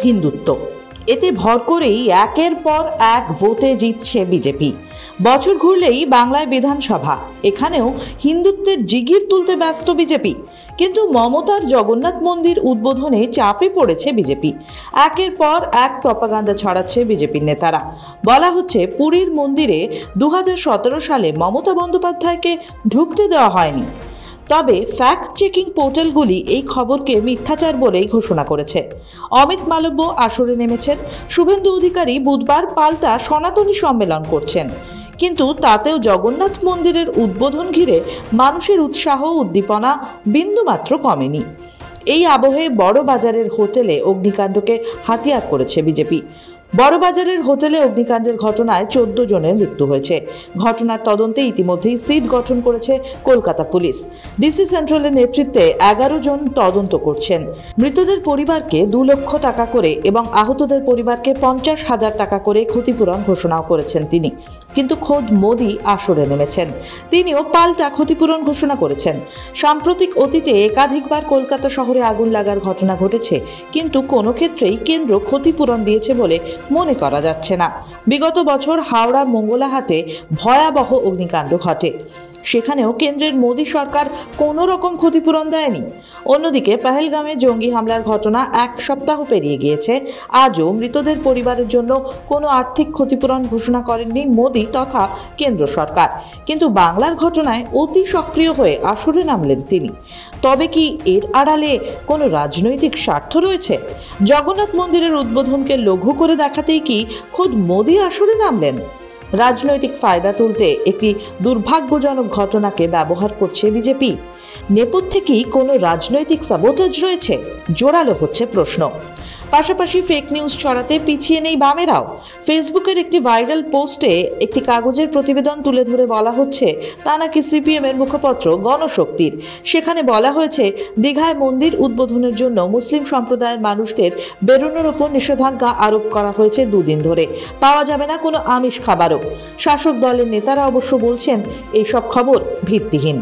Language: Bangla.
হিন্দুত্ব, এতে ভর করেই একের পর এক ভোটে জিতছে বিজেপি। বছর ঘুরলেই বাংলায় বিধানসভা, এখানেও হিন্দুত্বের জিগির তুলতে ব্যস্ত বিজেপি। কিন্তু মমতার জগন্নাথ মন্দির উদ্বোধনে চাপে পড়েছে বিজেপি। একের পর এক প্রপাগান্ডা ছড়াচ্ছে বিজেপির নেতারা। বলা হচ্ছে পুরীর মন্দিরে 2017 সালে মমতা বন্দ্যোপাধ্যায়কে ঢুকতে দেওয়া হয়নি। তবে ফ্যাক্ট চেকিং পোর্টালগুলি এই খবরকে মিথ্যাচার বলেই ঘোষণা করেছে। অমিত মালব্য আসরে নেমেছেন, শুভেন্দু অধিকারী বুধবার পাল্টা সনাতনী সম্মেলন করছেন। কিন্তু তাতেও জগন্নাথ মন্দিরের উদ্বোধন ঘিরে মানুষের উৎসাহ উদ্দীপনা বিন্দুমাত্র কমেনি। এই আবহে বড়বাজারের হোটেলে অগ্নিকাণ্ডকে হাতিয়ার করেছে বিজেপি। বড়বাজারের হোটেলে অগ্নিকাণ্ডের ঘটনায় 14 জনের মৃত্যু হয়েছে। ঘটনার তদন্তে ইতিমধ্যেই সিট গঠন করেছে কলকাতা পুলিশ। ডিসি সেন্ট্রালের নেতৃত্বে 11 জন তদন্ত করছেন। মৃতদের পরিবারকে 2 লক্ষ টাকা করে এবং আহতদের পরিবারকে 50,000 টাকা করে ক্ষতিপূরণ ঘোষণাও করেছেন তিনি। কিন্তু খোদ মোদি আসরে নেমেছেন, তিনিও পাল্টা ক্ষতিপূরণ ঘোষণা করেছেন। সাম্প্রতিক অতীতে একাধিকবার কলকাতা শহরে আগুন লাগার ঘটনা ঘটেছে, কিন্তু কোনো ক্ষেত্রেই কেন্দ্র ক্ষতিপূরণ দিয়েছে বলে মনে করা যাচ্ছে না। বিগত বছর হাওড়ার মঙ্গলাহাটে ভয়াবহ অগ্নিকাণ্ড ঘটে, সেখানেও কেন্দ্রের মোদী সরকার কোনো রকম ক্ষতিপূরণ দেয়নি। অন্যদিকে পহেলগামে জঙ্গি হামলার ঘটনা 1 সপ্তাহ পেরিয়ে গিয়েছে, আজও মৃতদের পরিবারের জন্য কোনো আর্থিক ক্ষতিপূরণ ঘোষণা করেননি মোদী তথা কেন্দ্র সরকার। কিন্তু বাংলার ঘটনায় অতি সক্রিয় হয়ে আসরে নামলেন তিনি। তবে কি এর আড়ালে কোনো রাজনৈতিক স্বার্থ রয়েছে? জগন্নাথ মন্দিরের উদ্বোধনকে লঘু করে দেখাতেই কি খোদ মোদী আসরে নামলেন? রাজনৈতিক ফায়দা তুলতে একটি দুর্ভাগ্যজনক ঘটনাকে ব্যবহার করছে বিজেপি। নেপথ্যে কি কোনো রাজনৈতিক সাবোটাজ রয়েছে? জোরালো হচ্ছে প্রশ্ন। পাশাপাশি ফেক নিউজ ছড়াতে পিছিয়ে নেই বামেরাও। ফেসবুকের একটি ভাইরাল পোস্টে একটি কাগজের প্রতিবেদন তুলে ধরে বলা হচ্ছে তা নাকি সিপিএম এর মুখপত্র গণশক্তির। সেখানে বলা হয়েছে দীঘায় মন্দির উদ্বোধনের জন্য মুসলিম সম্প্রদায়ের মানুষদের বেরোনোর ওপর নিষেধাজ্ঞা আরোপ করা হয়েছে 2 দিন ধরে। পাওয়া যাবে না কোনো আমিষ খাবারও। শাসক দলের নেতারা অবশ্য বলছেন এইসব খবর ভিত্তিহীন।